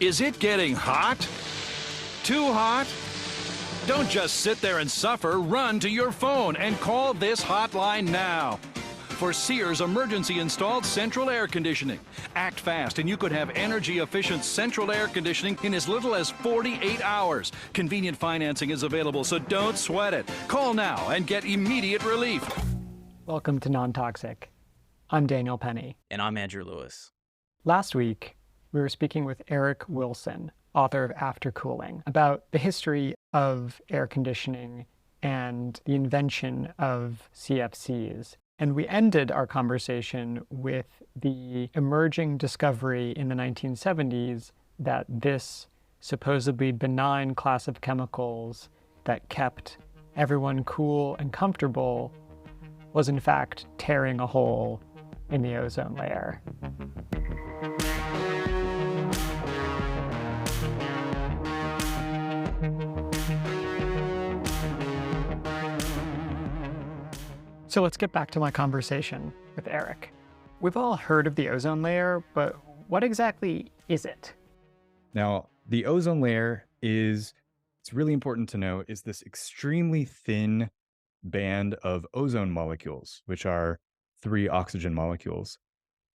Is it getting hot? Too hot? Don't just sit there and suffer. Run to your phone and call this hotline now. For Sears emergency installed central air conditioning. Act fast and you could have energy efficient central air conditioning in as little as 48 hours. Convenient financing is available, so don't sweat it. Call now and get immediate relief. Welcome to Non-Toxic. I'm Daniel Penny. And I'm Andrew Lewis. Last week, we were speaking with Eric Wilson, author of After Cooling, about the history of air conditioning and the invention of CFCs. And we ended our conversation with the emerging discovery in the 1970s that this supposedly benign class of chemicals that kept everyone cool and comfortable was in fact tearing a hole in the ozone layer. So let's get back to my conversation with Eric. We've all heard of the ozone layer, but what exactly is it? Now, the ozone layer it's really important to know, is this extremely thin band of ozone molecules, which are 3 oxygen molecules.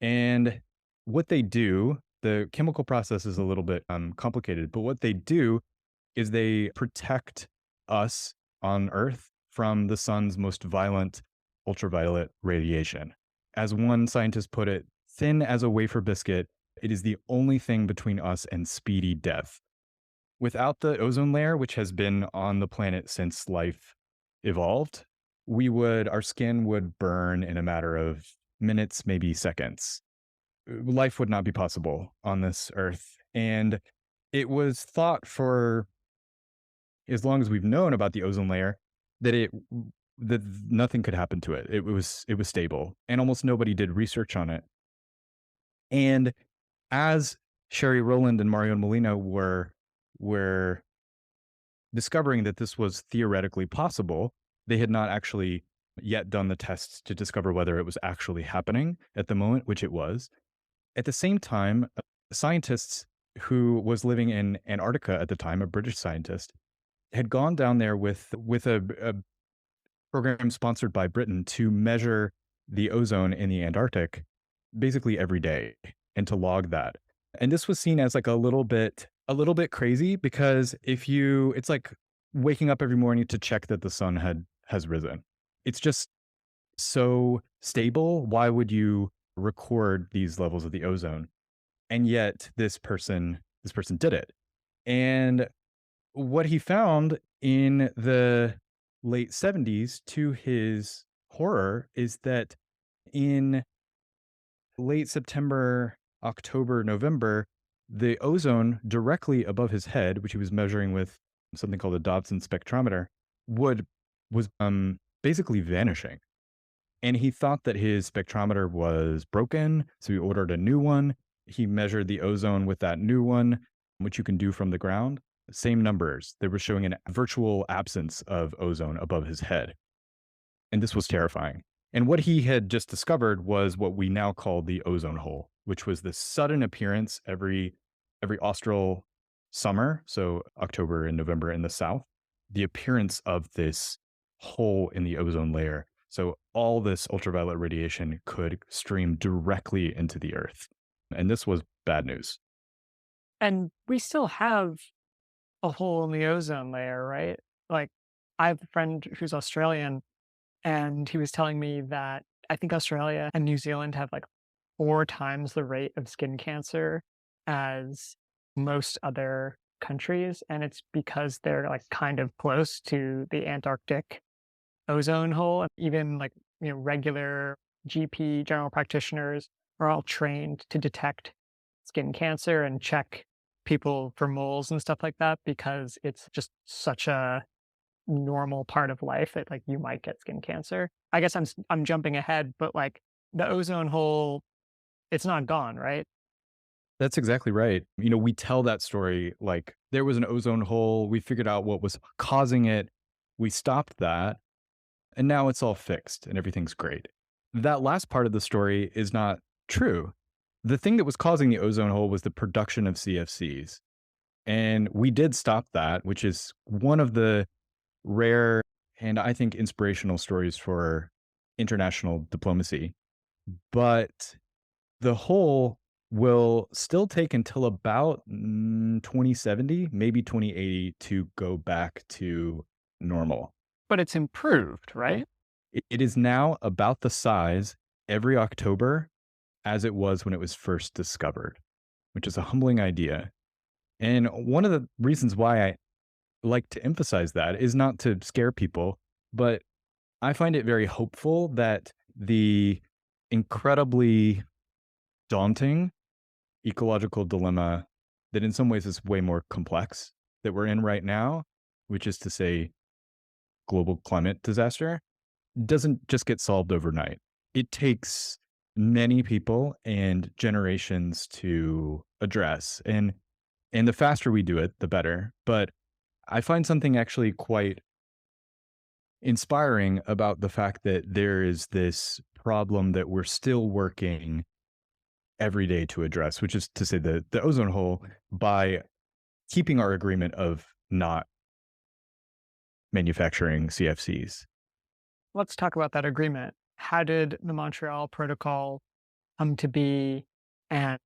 And what they do, the chemical process is a little bit complicated, but what they do is they protect us on Earth from the sun's most violent ultraviolet radiation. As one scientist put it, thin as a wafer biscuit, it is the only thing between us and speedy death. Without the ozone layer, which has been on the planet since life evolved, our skin would burn in a matter of minutes, maybe seconds. Life would not be possible on this Earth. And it was thought for as long as we've known about the ozone layer that nothing could happen to it. It was stable, and almost nobody did research on it. And as Sherry Rowland and Mario Molina were discovering that this was theoretically possible, they had not actually yet done the tests to discover whether it was actually happening at the moment, which it was. At the same time, scientists who was living in Antarctica at the time, a British scientist, had gone down there with a program sponsored by Britain to measure the ozone in the Antarctic basically every day and to log that. And this was seen as like a little bit crazy, because it's like waking up every morning to check that the sun has risen. It's just so stable. Why would you record these levels of the ozone? And yet this person did it. And what he found in the late 70s, to his horror, is that in late September, October, November, the ozone directly above his head, which he was measuring with something called a Dobson spectrometer, was basically vanishing. And he thought that his spectrometer was broken, so he ordered a new one. He measured the ozone with that new one, which you can do from the ground. Same numbers. They were showing a virtual absence of ozone above his head. And this was terrifying. And what he had just discovered was what we now call the ozone hole, which was this sudden appearance every austral summer, so October and November in the south, the appearance of this hole in the ozone layer. So all this ultraviolet radiation could stream directly into the Earth. And this was bad news. And we still have a hole in the ozone layer, right? Like, I have a friend who's Australian, and he was telling me that I think Australia and New Zealand have like 4 times the rate of skin cancer as most other countries. And it's because they're like kind of close to the Antarctic ozone hole. Even like, regular GP, general practitioners, are all trained to detect skin cancer and check people for moles and stuff like that, because it's just such a normal part of life that like you might get skin cancer. I guess I'm jumping ahead, but like the ozone hole, it's not gone, right? That's exactly right. We tell that story like there was an ozone hole, we figured out what was causing it, we stopped that, and now it's all fixed and everything's great. That last part of the story is not true. the thing that was causing the ozone hole was the production of CFCs. And we did stop that, which is one of the rare and I think inspirational stories for international diplomacy. But the hole will still take until about 2070, maybe 2080 to go back to normal. But it's improved, right? It is now about the size every October as it was when it was first discovered, which is a humbling idea. And one of the reasons why I like to emphasize that is not to scare people, but I find it very hopeful that the incredibly daunting ecological dilemma that in some ways is way more complex that we're in right now, which is to say global climate disaster, doesn't just get solved overnight. It takes many people and generations to address. And the faster we do it, the better. But I find something actually quite inspiring about the fact that there is this problem that we're still working every day to address, which is to say the ozone hole by keeping our agreement of not manufacturing CFCs. Let's talk about that agreement. How did the Montreal Protocol come to be? And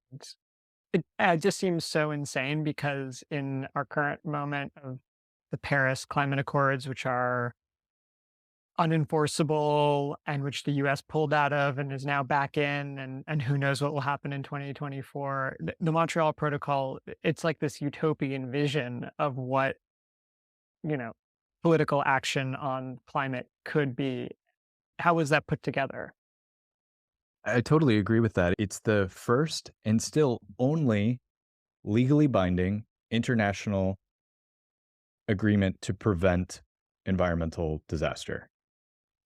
it just seems so insane because in our current moment of the Paris Climate Accords, which are unenforceable and which the US pulled out of and is now back in, and who knows what will happen in 2024. The Montreal Protocol, it's like this utopian vision of what, you know, political action on climate could be. How was that put together? I totally agree with that. It's the first and still only legally binding international agreement to prevent environmental disaster.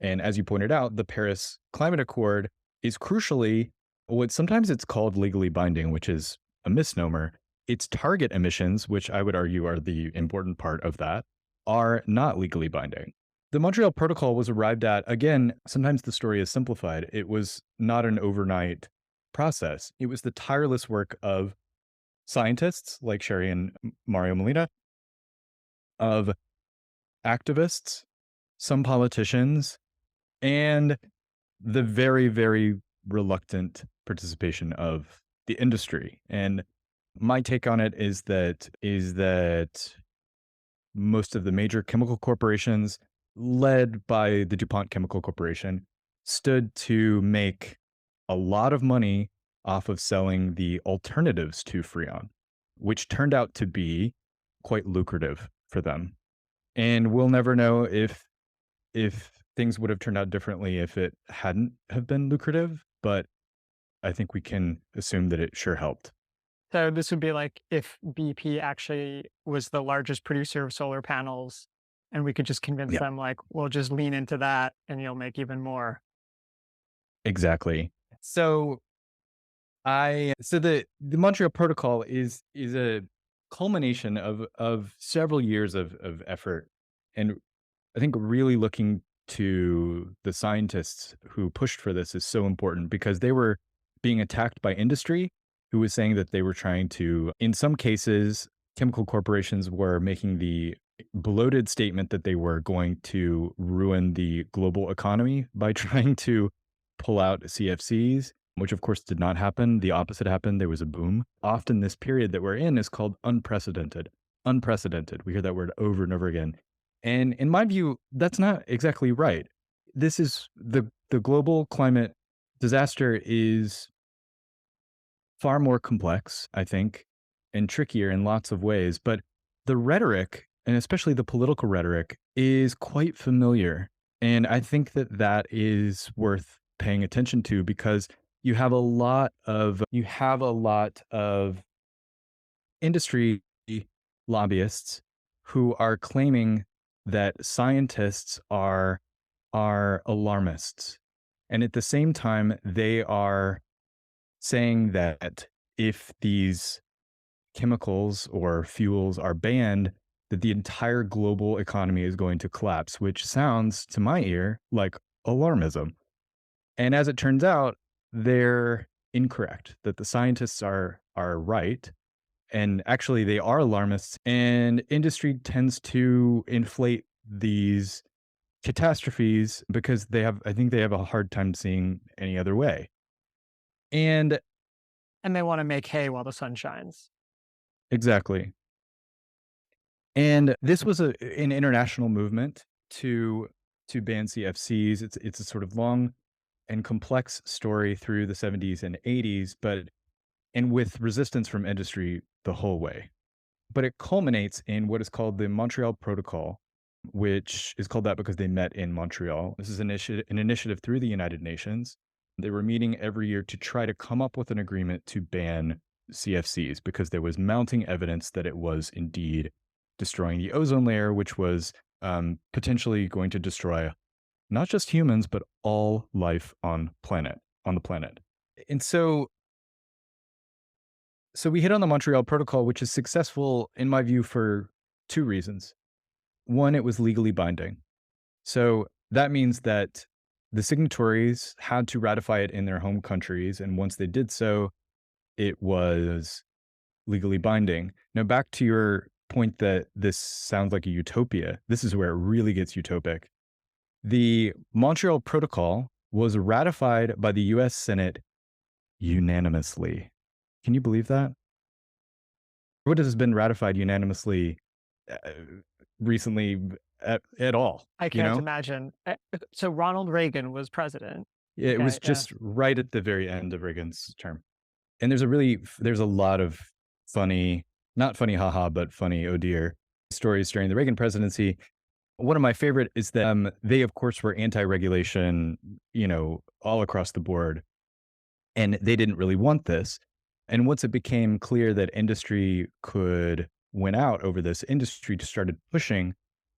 And as you pointed out, the Paris Climate Accord is crucially what sometimes it's called legally binding, which is a misnomer. Its target emissions, which I would argue are the important part of that, are not legally binding. The Montreal Protocol was arrived at, again, sometimes the story is simplified. It was not an overnight process. It was the tireless work of scientists like Sherry and Mario Molina, of activists, some politicians, and the very, very reluctant participation of the industry. And my take on it is that most of the major chemical corporations, led by the DuPont Chemical Corporation, stood to make a lot of money off of selling the alternatives to Freon, which turned out to be quite lucrative for them. And we'll never know if things would have turned out differently if it hadn't have been lucrative, but I think we can assume that it sure helped. So this would be like if BP actually was the largest producer of solar panels and we could just convince Yeah, them like, we'll just lean into that and you'll make even more. exactly. So the Montreal Protocol is a culmination of several years of effort, and I think really looking to the scientists who pushed for this is so important because they were being attacked by industry who was saying that they were trying to, in some cases, chemical corporations were making the bloated statement that they were going to ruin the global economy by trying to pull out CFCs, which of course did not happen. The opposite happened. There was a boom. Often this period that we're in is called unprecedented. Unprecedented. We hear that word over and over again. And in my view, that's not exactly right. This is the global climate disaster is far more complex, I think, and trickier in lots of ways. But the rhetoric, and especially the political rhetoric, is quite familiar. And I think that that is worth paying attention to because you have a lot of industry lobbyists who are claiming that scientists are alarmists. And at the same time, they are saying that if these chemicals or fuels are banned, that the entire global economy is going to collapse, which sounds to my ear like alarmism. And as it turns out, their incorrect, that the scientists are right, and actually they are alarmists, and industry tends to inflate these catastrophes because I think they have a hard time seeing any other way. And And they want to make hay while the sun shines. exactly. And this was an international movement to ban CFCs. It's a sort of long and complex story through the 70s and 80s, but and with resistance from industry the whole way. But it culminates in what is called the Montreal Protocol, which is called that because they met in Montreal. This is an initiative through the United Nations. They were meeting every year to try to come up with an agreement to ban CFCs because there was mounting evidence that it was indeed destroying the ozone layer, which was potentially going to destroy not just humans but all life on the planet. And so we hit on the Montreal Protocol, which is successful in my view for two reasons. One, it was legally binding. So that means that the signatories had to ratify it in their home countries. And once they did so, it was legally binding. Now, back to your point that this sounds like a utopia, this is where it really gets utopic. The Montreal Protocol was ratified by the US Senate unanimously. Can you believe that? What has been ratified unanimously uh, recently at all, I you can't know? imagine. So Ronald Reagan was president. It was Okay, yeah. just right at the very end of Reagan's term. And there's a lot of funny, not funny haha, but funny oh dear stories during the Reagan presidency. One of my favorite is that they, of course, were anti-regulation, all across the board, and they didn't really want this. And once it became clear that industry could win out over this, industry just started pushing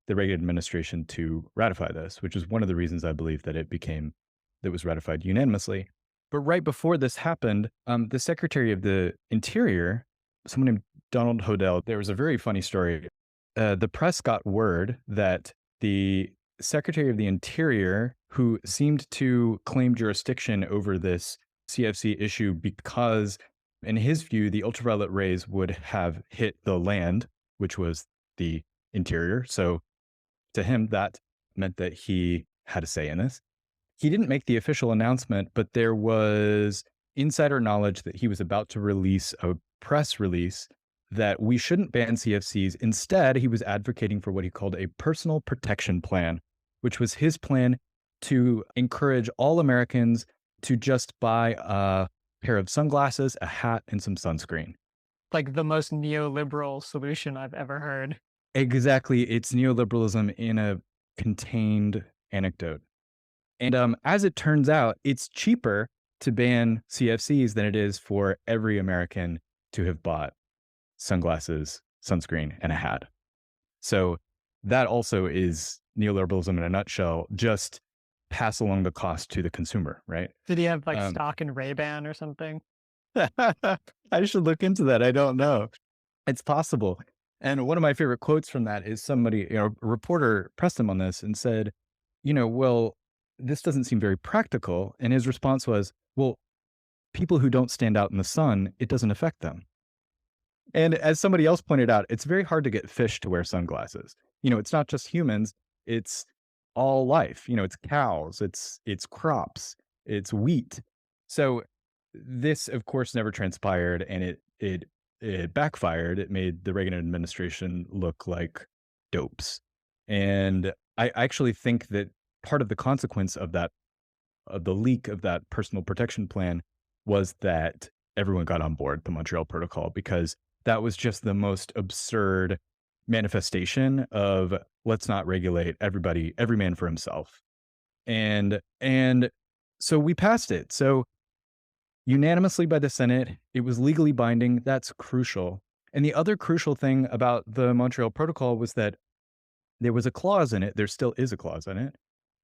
the Reagan administration to ratify this, which is one of the reasons I believe that was ratified unanimously. But right before this happened, the Secretary of the Interior, someone named Donald Hodel, there was a very funny story. The press got word that the Secretary of the Interior, who seemed to claim jurisdiction over this CFC issue because, in his view, the ultraviolet rays would have hit the land, which was the interior. So to him, that meant that he had a say in this. He didn't make the official announcement, but there was insider knowledge that he was about to release a press release that we shouldn't ban CFCs. Instead, he was advocating for what he called a personal protection plan, which was his plan to encourage all Americans to just buy a pair of sunglasses, a hat, and some sunscreen. Like the most neoliberal solution I've ever heard. Exactly. It's neoliberalism in a contained anecdote. And as it turns out, it's cheaper to ban CFCs than it is for every American to have bought sunglasses, sunscreen, and a hat. So that also is neoliberalism in a nutshell. Just pass along the cost to the consumer, right? Did he have like Um, stock in Ray-Ban or something? I should look into that. I don't know. It's possible. And one of my favorite quotes from that is somebody, a reporter pressed him on this and said, well, this doesn't seem very practical. And his response was, well, people who don't stand out in the sun, it doesn't affect them. And as somebody else pointed out, it's very hard to get fish to wear sunglasses. It's not just humans, it's all life. It's cows, it's crops, it's wheat. So this, of course, never transpired, and it backfired. It made the Reagan administration look like dopes. And I actually think that part of the consequence of the leak of that personal protection plan was that everyone got on board the Montreal Protocol, because that was just the most absurd manifestation of let's not regulate everybody, every man for himself. And so we passed it. So unanimously by the Senate, it was legally binding. That's crucial. And the other crucial thing about the Montreal Protocol was that there was a clause in it, there still is a clause in it,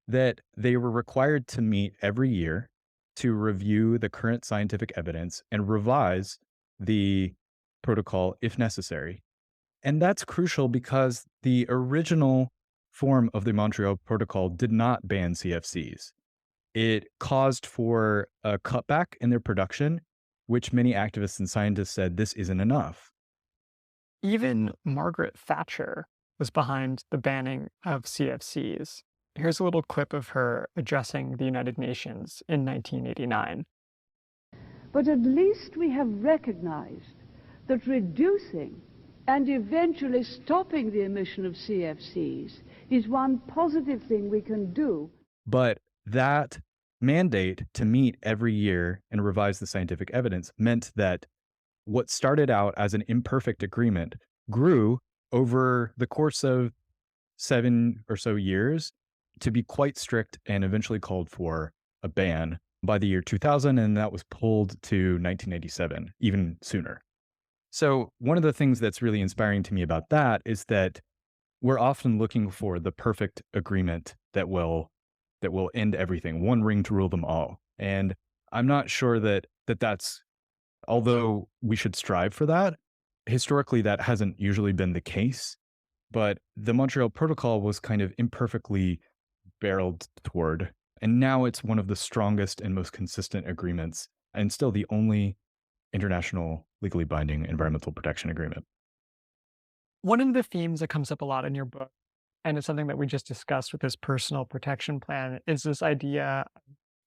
that they were required to meet every year to review the current scientific evidence and revise the protocol if necessary. And that's crucial because the original form of the Montreal Protocol did not ban CFCs. it caused for a cutback in their production, which many activists and scientists said this isn't enough. Even Margaret Thatcher was behind the banning of CFCs. Here's a little clip of her addressing the United Nations in 1989. But at least we have recognized that reducing and eventually stopping the emission of CFCs is one positive thing we can do. But that mandate to meet every year and revise the scientific evidence meant that what started out as an imperfect agreement grew over the course of 7 or so years to be quite strict and eventually called for a ban by the year 2000, and that was pulled to 1987, even sooner. So one of the things that's really inspiring to me about that is that we're often looking for the perfect agreement that will end everything, one ring to rule them all. And I'm not sure that's, although we should strive for that, historically that hasn't usually been the case. But the Montreal Protocol was kind of imperfectly barreled toward, and now it's one of the strongest and most consistent agreements, and still the only international legally binding environmental protection agreement. One of the themes that comes up a lot in your book, and it's something that we just discussed with this personal protection plan, is this idea of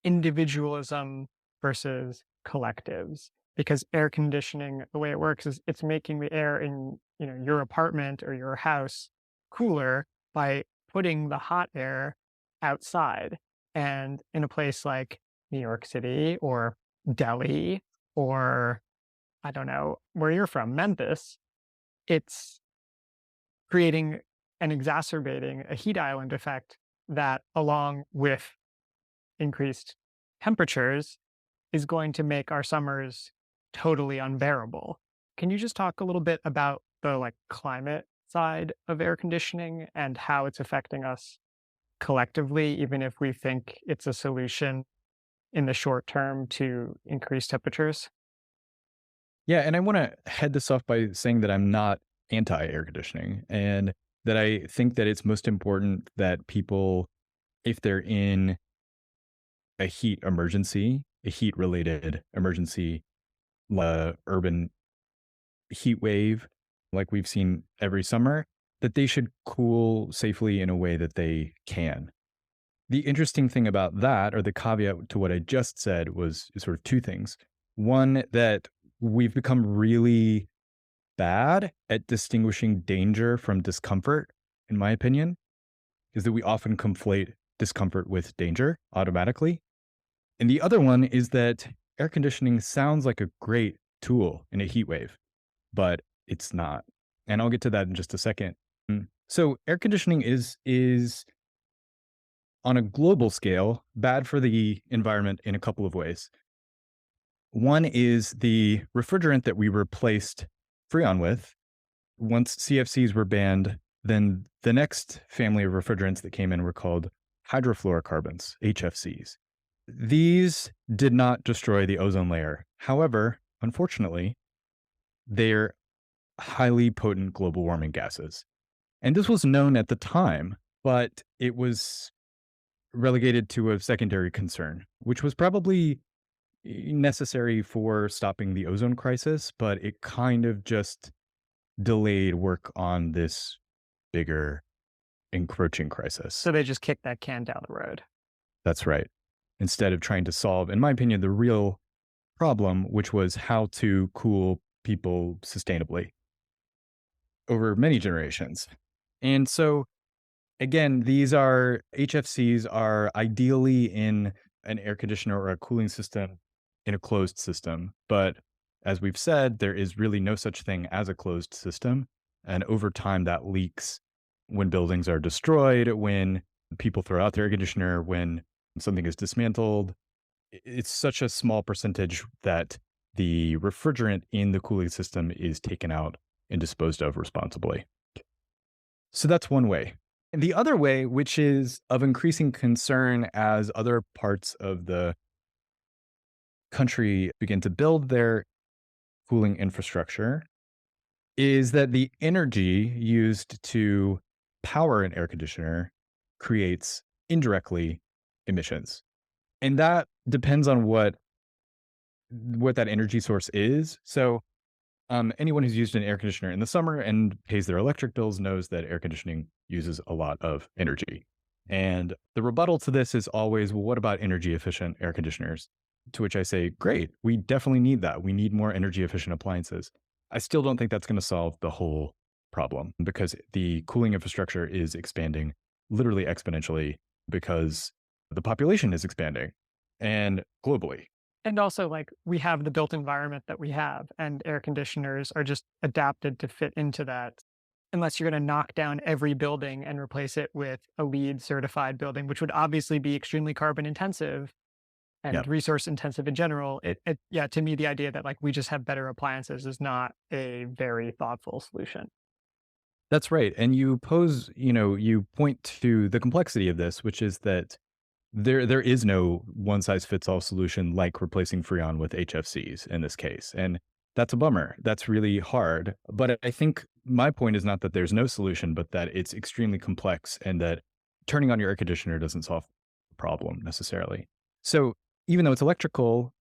individualism versus collectives. Because air conditioning, the way it works is it's making the air in, your apartment or your house cooler by putting the hot air outside. And in a place like New York City or Delhi or I don't know where you're from, Memphis, it's creating and exacerbating a heat island effect that, along with increased temperatures, is going to make our summers totally unbearable. Can you just talk a little bit about the climate side of air conditioning and how it's affecting us collectively, even if we think it's a solution in the short term to increase temperatures? Yeah, and I want to head this off by saying that I'm not anti air conditioning and that I think that it's most important that people, if they're in a heat emergency, a heat related emergency, urban heat wave, like we've seen every summer, that they should cool safely in a way that they can. The interesting thing about that, or the caveat to what I just said, was sort of two things. One, that we've become really bad at distinguishing danger from discomfort, in my opinion, is that we often conflate discomfort with danger automatically. And the other one is that air conditioning sounds like a great tool in a heat wave, but it's not. And I'll get to that in just a second. So air conditioning is on a global scale bad for the environment in a couple of ways. One is the refrigerant that we replaced Freon with. Once CFCs were banned, then the next family of refrigerants that came in were called hydrofluorocarbons, HFCs. These did not destroy the ozone layer. However, unfortunately, they're highly potent global warming gases. And this was known at the time, but it was relegated to a secondary concern, which was probably necessary for stopping the ozone crisis, but it kind of just delayed work on this bigger encroaching crisis. So they just kicked that can down the road. That's right. Instead of trying to solve, in my opinion, the real problem, which was how to cool people sustainably over many generations. And so, again, these HFCs are ideally in an air conditioner or a cooling system in a closed system. But as we've said, there is really no such thing as a closed system. And over time, that leaks when buildings are destroyed, when people throw out their air conditioner, when something is dismantled. It's such a small percentage that the refrigerant in the cooling system is taken out and disposed of responsibly. So that's one way. And the other way, which is of increasing concern as other parts of the country begin to build their cooling infrastructure, is that the energy used to power an air conditioner creates indirectly emissions. And that depends on what that energy source is. So anyone who's used an air conditioner in the summer and pays their electric bills knows that air conditioning uses a lot of energy. And the rebuttal to this is always, well, what about energy efficient air conditioners? To which I say, great, we definitely need that. We need more energy efficient appliances. I still don't think that's going to solve the whole problem because the cooling infrastructure is expanding literally exponentially because the population is expanding and globally. And also, like, we have the built environment that we have, and air conditioners are just adapted to fit into that. Unless you're going to knock down every building and replace it with a LEED certified building, which would obviously be extremely carbon intensive Yeah. and resource intensive in general. Yeah, to me, the idea that like we just have better appliances is not a very thoughtful solution. That's right. And you pose, you point to the complexity of this, which is that there is no one size fits all solution like replacing Freon with HFCs in this case. And that's a bummer. That's really hard. But I think my point is not that there's no solution, but that it's extremely complex and that turning on your air conditioner doesn't solve the problem necessarily. So even though it's electrical,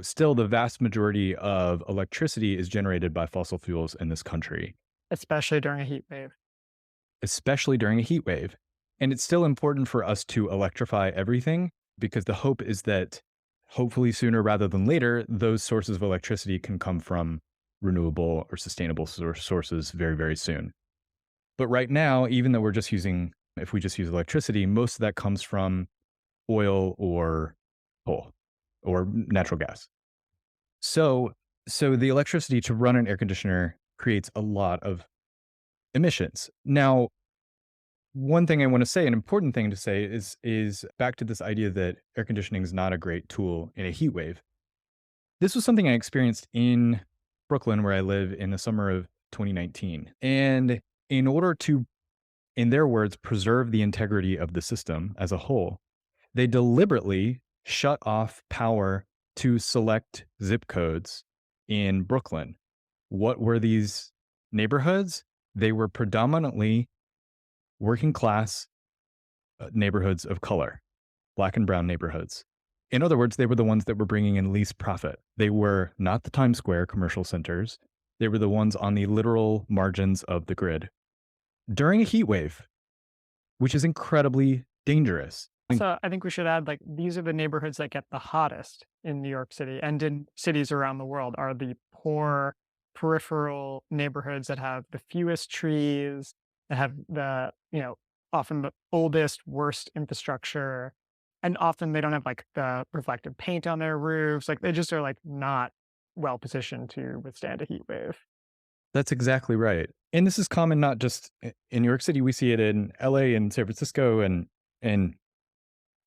still the vast majority of electricity is generated by fossil fuels in this country, Especially during a heat wave. especially during a heat wave. And it's still important for us to electrify everything because the hope is that hopefully sooner rather than later, those sources of electricity can come from renewable or sustainable sources very, very soon. But right now, even though if we just use electricity, most of that comes from oil or coal or natural gas. So the electricity to run an air conditioner creates a lot of emissions. Now, one thing I want to say, an important thing to say is back to this idea that air conditioning is not a great tool in a heat wave. This was something I experienced in Brooklyn, where I live, in the summer of 2019. And in order to, in their words, preserve the integrity of the system as a whole, they deliberately shut off power to select zip codes in Brooklyn. What were these neighborhoods? They were predominantly working class neighborhoods of color, Black and brown neighborhoods. In other words, they were the ones that were bringing in least profit. They were not the Times Square commercial centers. They were the ones on the literal margins of the grid during a heat wave, which is incredibly dangerous. So I think we should add, like, these are the neighborhoods that get the hottest in New York City and in cities around the world are the poor peripheral neighborhoods that have the fewest trees, that have the, often the oldest, worst infrastructure. And often they don't have like the reflective paint on their roofs. Like they just are like not well positioned to withstand a heat wave. That's exactly right. And this is common not just in New York City. We see it in LA and San Francisco and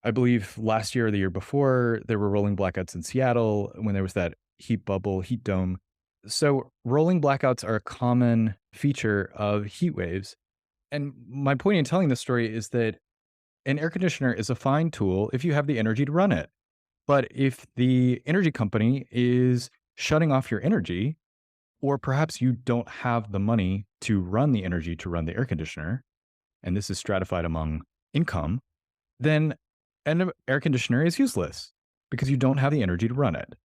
I believe last year or the year before, there were rolling blackouts in Seattle when there was that heat bubble, heat dome. So rolling blackouts are a common feature of heat waves. And my point in telling this story is that an air conditioner is a fine tool if you have the energy to run it. But if the energy company is shutting off your energy, or perhaps you don't have the money to run the energy to run the air conditioner, and this is stratified among income, then an air conditioner is useless because you don't have the energy to run it.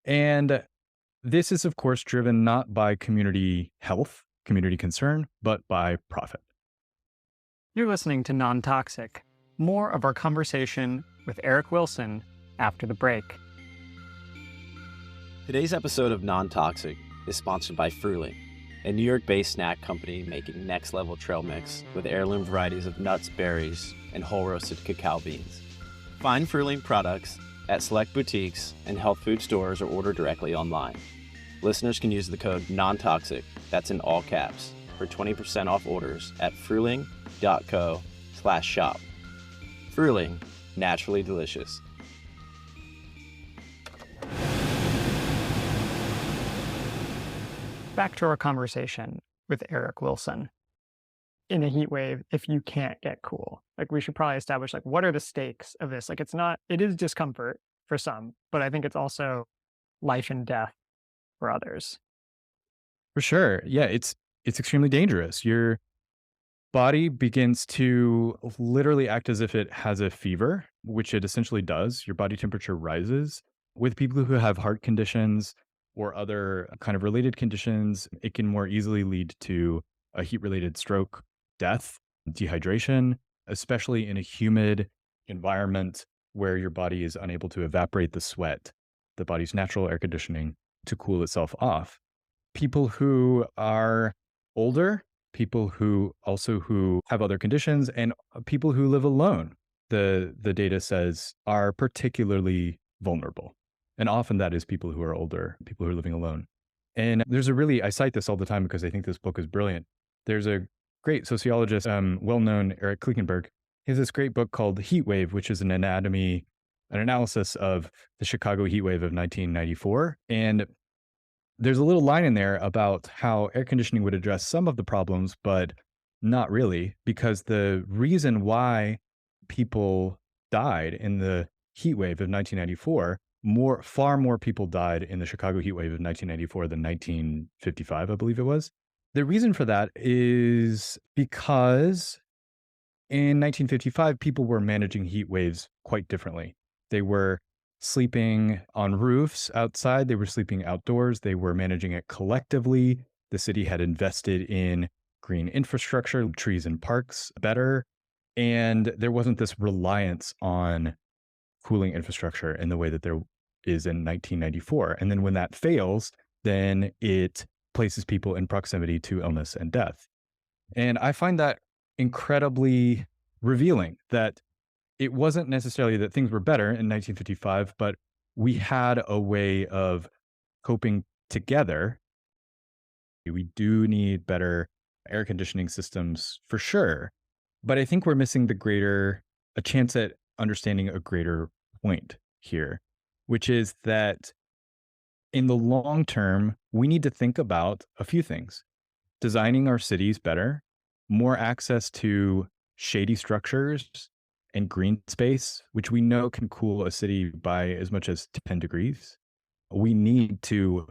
And this is, of course, driven not by community health, community concern, but by profit. You're listening to Non-Toxic. More of our conversation with Eric Wilson after the break. Today's episode of Non-Toxic is sponsored by Fruling, a New York-based snack company making next-level trail mix with heirloom varieties of nuts, berries, and whole-roasted cacao beans. Find Fruling products at select boutiques and health food stores or order directly online. Listeners can use the code NONTOXIC, that's in all caps, for 20% off orders at fruling.co/shop. Fruling, naturally delicious. Back to our conversation with Eric Wilson. In a heat wave, if you can't get cool, like we should probably establish like what are the stakes of this? Like it is discomfort for some, but I think it's also life and death for others. For sure. Yeah, it's extremely dangerous. Your body begins to literally act as if it has a fever, which it essentially does. Your body temperature rises. With people who have heart conditions or other kind of related conditions, it can more easily lead to a heat related stroke, death, dehydration, especially in a humid environment where your body is unable to evaporate the sweat, the body's natural air conditioning to cool itself off. People who are older, people who have other conditions, and people who live alone, the data says are particularly vulnerable. And often that is people who are older, people who are living alone. And I cite this all the time because I think this book is brilliant. There's a great sociologist, well-known Eric Klinkenberg. He has this great book called Heat Wave, which is an analysis of the Chicago heat wave of 1994. And there's a little line in there about how air conditioning would address some of the problems, but not really, because the reason why people died in the heat wave of 1994, far more people died in the Chicago heat wave of 1994 than 1955, I believe it was. The reason for that is because in 1955, people were managing heat waves quite differently. They were sleeping on roofs outside. They were sleeping outdoors. They were managing it collectively. The city had invested in green infrastructure, trees and parks better. And there wasn't this reliance on cooling infrastructure in the way that there is in 1994. And then when that fails, then it places people in proximity to illness and death. And I find that incredibly revealing that it wasn't necessarily that things were better in 1955, but we had a way of coping together. We do need better air conditioning systems for sure, but I think we're missing a chance at understanding a greater point here, which is that in the long term, we need to think about a few things: designing our cities better, more access to shady structures and green space, which we know can cool a city by as much as 10 degrees. We need to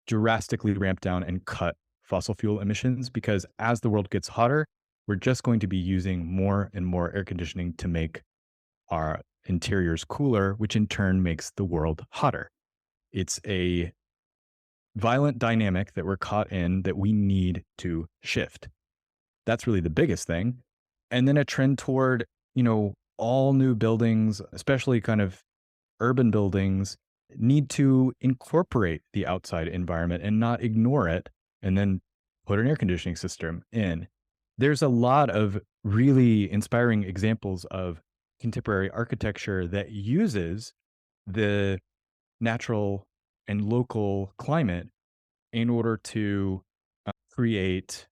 drastically ramp down and cut fossil fuel emissions because as the world gets hotter, we're just going to be using more and more air conditioning to make our interiors cooler, which in turn makes the world hotter. It's a violent dynamic that we're caught in that we need to shift. That's really the biggest thing. And then a trend toward, all new buildings, especially kind of urban buildings, need to incorporate the outside environment and not ignore it and then put an air conditioning system in. There's a lot of really inspiring examples of contemporary architecture that uses the natural and local climate in order to create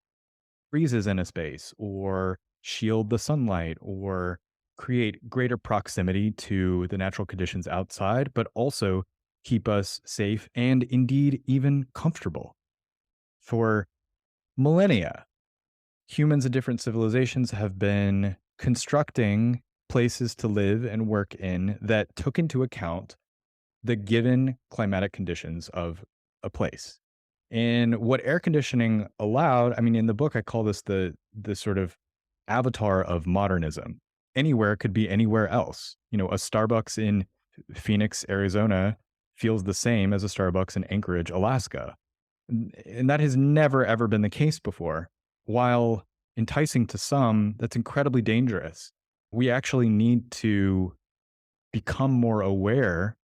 freezes in a space or shield the sunlight or create greater proximity to the natural conditions outside, but also keep us safe and indeed even comfortable. For millennia, humans in different civilizations have been constructing places to live and work in that took into account the given climatic conditions of a place. And what air conditioning allowed, in the book, I call this the sort of avatar of modernism. Anywhere could be anywhere else. A Starbucks in Phoenix, Arizona feels the same as a Starbucks in Anchorage, Alaska. And that has never, ever been the case before. While enticing to some, that's incredibly dangerous. We actually need to become more aware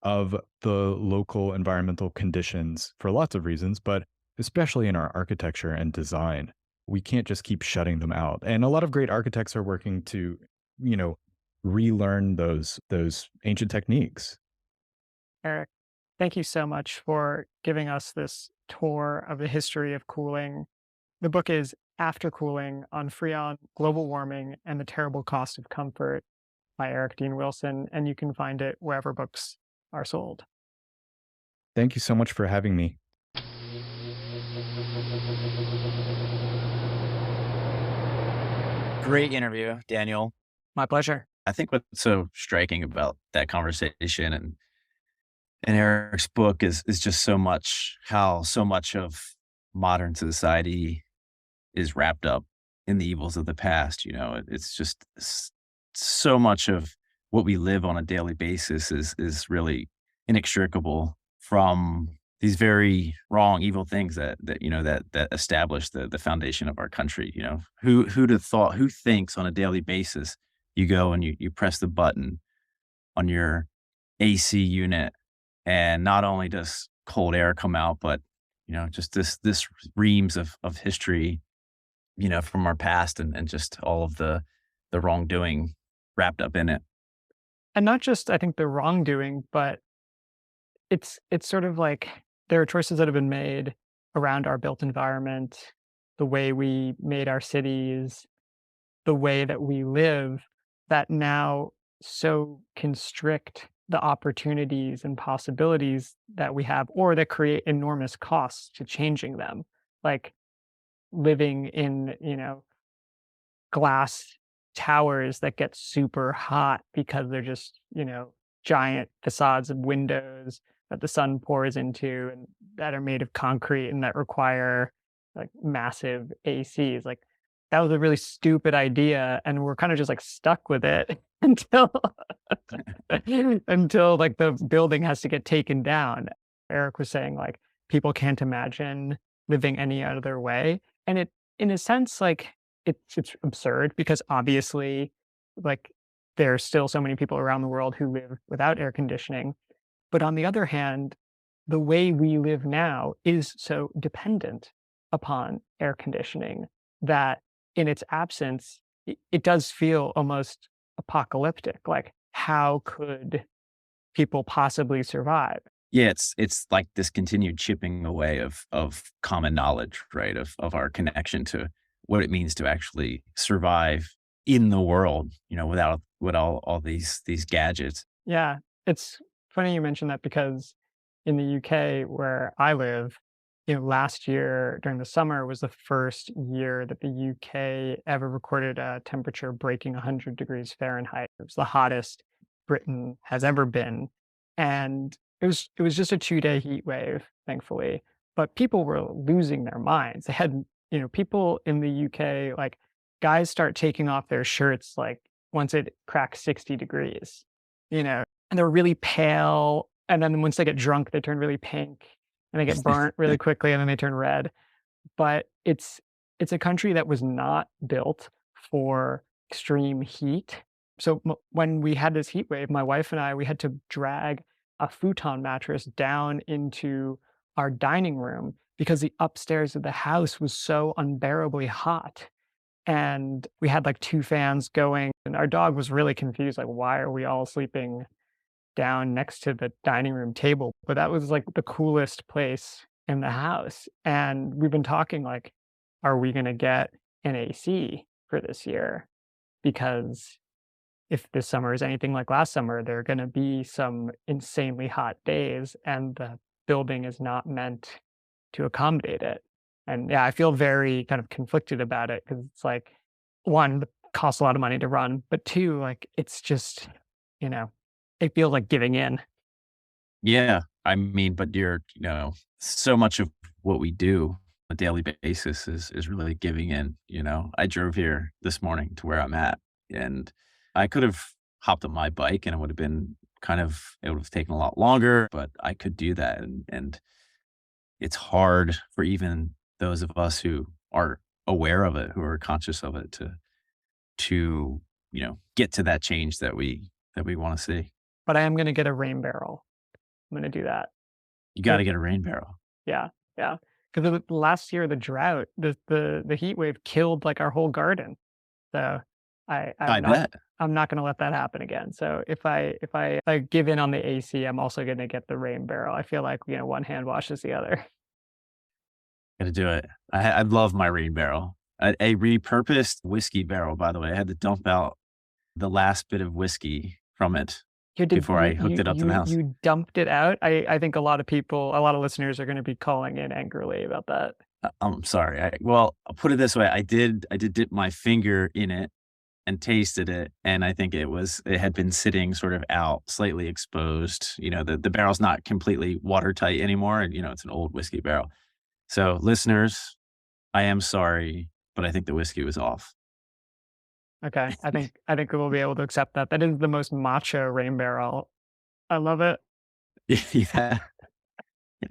of the local environmental conditions for lots of reasons, but especially in our architecture and design. We can't just keep shutting them out. And a lot of great architects are working to, relearn those ancient techniques. Eric, thank you so much for giving us this tour of the history of cooling. The book is After Cooling on Freon, Global Warming, and the Terrible Cost of Comfort by Eric Dean Wilson, and you can find it wherever books are sold. Thank you so much for having me. Great interview, Daniel. My pleasure. I think what's so striking about that conversation and Eric's book is just how so much of modern society is wrapped up in the evils of the past. It's just so much of what we live on a daily basis is really inextricable from these very wrong, evil things that establish the foundation of our country. Who'd have thought? Who thinks on a daily basis you go and you press the button on your AC unit, and not only does cold air come out, but just this reams of history, from our past, and just all of the wrongdoing wrapped up in it. And not just, I think, the wrongdoing, but it's sort of like there are choices that have been made around our built environment, the way we made our cities, the way that we live, that now so constrict the opportunities and possibilities that we have, or that create enormous costs to changing them. Like living in, glass towers that get super hot because they're just, giant facades of windows that the sun pours into and that are made of concrete and that require like massive ACs. Like that was a really stupid idea and we're kind of just like stuck with it until until like the building has to get taken down. Eric was saying like people can't imagine living any other way. And it in a sense like it's absurd because obviously like there are still so many people around the world who live without air conditioning. But on the other hand, the way we live now is so dependent upon air conditioning that in its absence, it does feel almost apocalyptic. Like, how could people possibly survive? Yeah, it's like this continued chipping away of common knowledge, right? Of our connection to what it means to actually survive in the world, with all these gadgets. Yeah, it's funny you mentioned that because in the UK where I live, last year during the summer was the first year that the UK ever recorded a temperature breaking 100 degrees Fahrenheit. It was the hottest Britain has ever been. And it was just a 2-day heat wave, thankfully. But people were losing their minds. They had, people in the UK, like guys start taking off their shirts like once it cracks 60 degrees, and they're really pale. And then once they get drunk, they turn really pink and they get burnt really quickly and then they turn red. But it's a country that was not built for extreme heat. So when we had this heat wave, my wife and I, we had to drag a futon mattress down into our dining room because the upstairs of the house was so unbearably hot. And we had like 2 fans going and our dog was really confused, like, why are we all sleeping down next to the dining room table? But that was like the coolest place in the house. And we've been talking like, are we going to get an AC for this year? Because if this summer is anything like last summer, there are going to be some insanely hot days and the building is not meant to accommodate it. And yeah, I feel very kind of conflicted about it because it's like, one, it costs a lot of money to run, but two, like it's just, it feels like giving in. Yeah, I mean, but so much of what we do on a daily basis is really giving in. I drove here this morning to where I'm at, and I could have hopped on my bike, and it would have taken a lot longer, but I could do that, and it's hard for even those of us who are aware of it, who are conscious of it, to get to that change that we want to see. But I am going to get a rain barrel. I'm going to do that. You got to get a rain barrel. Yeah, yeah. Because last year, the drought, the heat wave killed like our whole garden. So I bet. I'm not going to let that happen again. So if I like give in on the AC, I'm also going to get the rain barrel. I feel like one hand washes the other. Got to do it. I love my rain barrel. A repurposed whiskey barrel, by the way. I had to dump out the last bit of whiskey from it before I hooked it up to the house. You dumped it out? I think a lot of listeners are going to be calling in angrily about that. I'm sorry. Well, I'll put it this way. I did dip my finger in it and tasted it. And I think it had been sitting sort of out, slightly exposed. The barrel's not completely watertight anymore. And, it's an old whiskey barrel. So listeners, I am sorry, but I think the whiskey was off. Okay. I think we will be able to accept that. That is the most macho rain barrel. I love it. Yeah.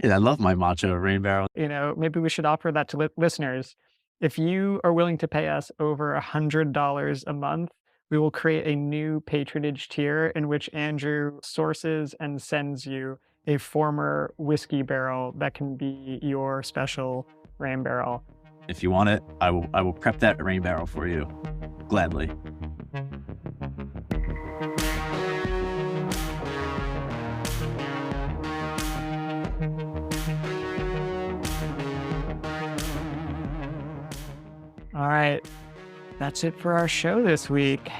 I love my macho rain barrel. Maybe we should offer that to listeners. If you are willing to pay us over $100 a month, we will create a new patronage tier in which Andrew sources and sends you a former whiskey barrel that can be your special rain barrel. If you want it, I will prep that rain barrel for you. Gladly. All right, that's it for our show this week.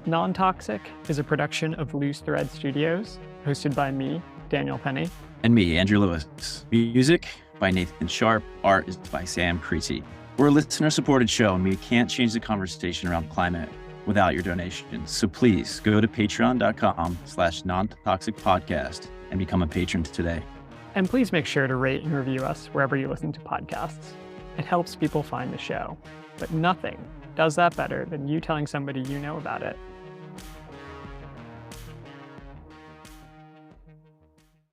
Non-Toxic is a production of Loose Thread Studios, hosted by me, Daniel Penny. And me, Andrew Lewis. Music by Nathan Sharp. Art is by Sam Creasy. We're a listener-supported show, and we can't change the conversation around climate without your donations. So please go to patreon.com/nontoxicpodcast and become a patron today. And please make sure to rate and review us wherever you listen to podcasts. It helps people find the show. But nothing does that better than you telling somebody you know about it.